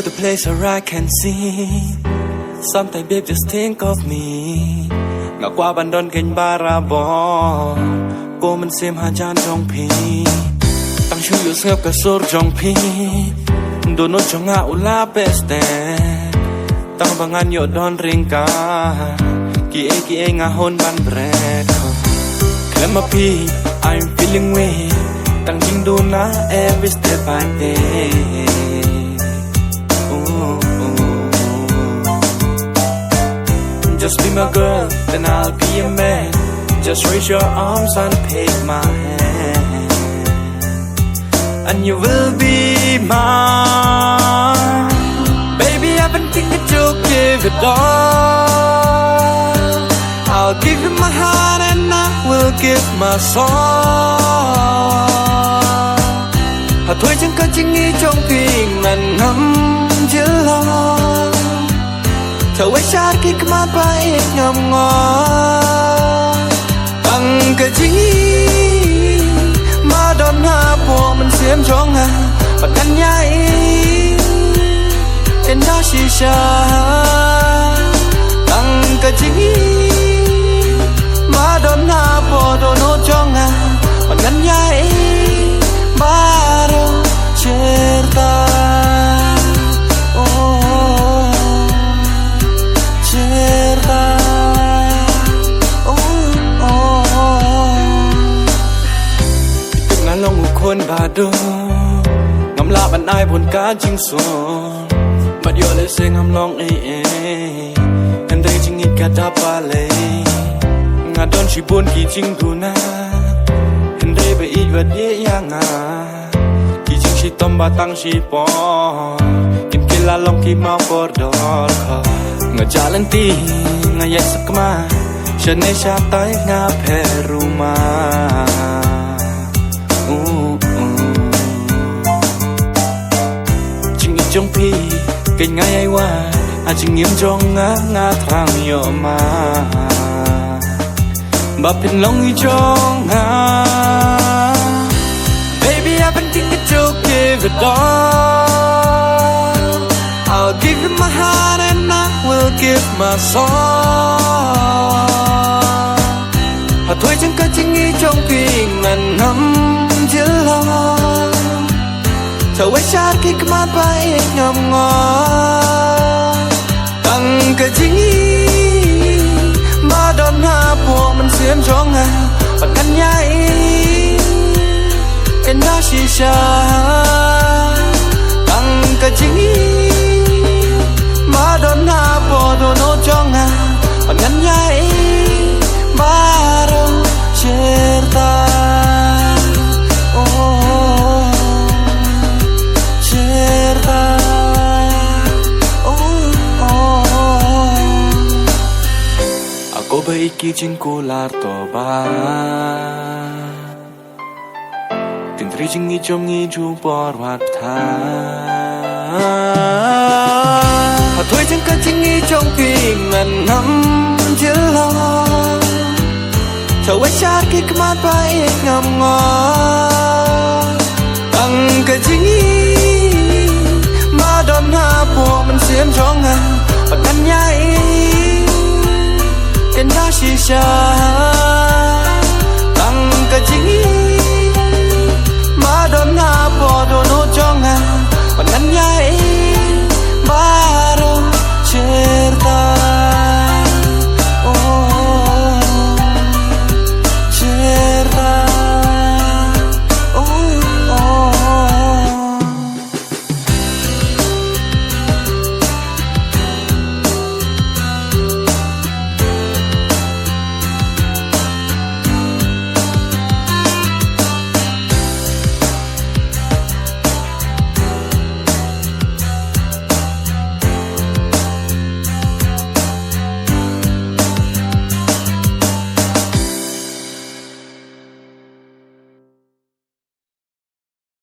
the place where I can see something babe just think of me ngã qua bàn đón kênh ba ra bò cô mình xem hà chan trong pi tăng chú yêu sếp cả sốt trong pi đôi nốt trong ngã ula beste tăng bằng anh nhọ đón ring ca kie ngã hôn ban bread claim a pi I'm feeling way tăng chính đu na every step I take. Just be my girl, then I'll be a man. Just raise your arms and take my hand, and you will be mine. Baby, I've been thinking to give it all. I'll give you my heart and I will give my soul. Hà thôi chẳng có chính ý trong tim mình ngắm chữ lo. Thở quay sát khi cứ mát bay ngầm ngó bằng cái chính ý mà đón hạ bộ mình xiêm trong hà và ngăn nhai em đã xì xa bằng cái chính ý mà đón hạ bộ đồ nốt trong hà và ngăn nhai baru cerita.คนบาดงำลาบันไอผลการจิงสวนมาเดียวเลยเสียงำลองกันได้จิงอิดกาตาปาเลยงาดอนชิบุนกี่จิงดูนะกันได้ไปอีกวันเดียยังกี่จิงชิตอมบาตังชิปอกิมกิลาลองกี่มาปอดอลงาจาลันตีงายักสักมาฉันในชาตายงาเพรูมาtrong pi kênh ngay ai qua chỉ nghiêm trong ngã thang nhỏ mà bà phiền lòng như trong baby I've been thinking to give it all. I'll give you my heart and I will give my soul. Hà thôi chẳng có chính ý trong pi mình ngắm chữ lo. Thở quay sát khi cứ mát bay ngầm ngó bằng cái chính ý mà đón hạ bộ mình xiêm trong hà và ngăn nhai em đã xì xa bằng cái chính ý mà đón hạ bộ đồ nốt trong hà và ngăn nhai baru cerita. Ako ba ikijing kular to ba? Tintrijing ijom ngiju porwat tha. Hatoy chẳng có chính ý trong tim mình ngắm chữ lo. Thở quay sát khi cứ mát bay ngầm ngó bằng cái chính ý mà đón hạ bộ mình xiêm trong hà và ngăn nhai em đã xì xa bằng cái chính ý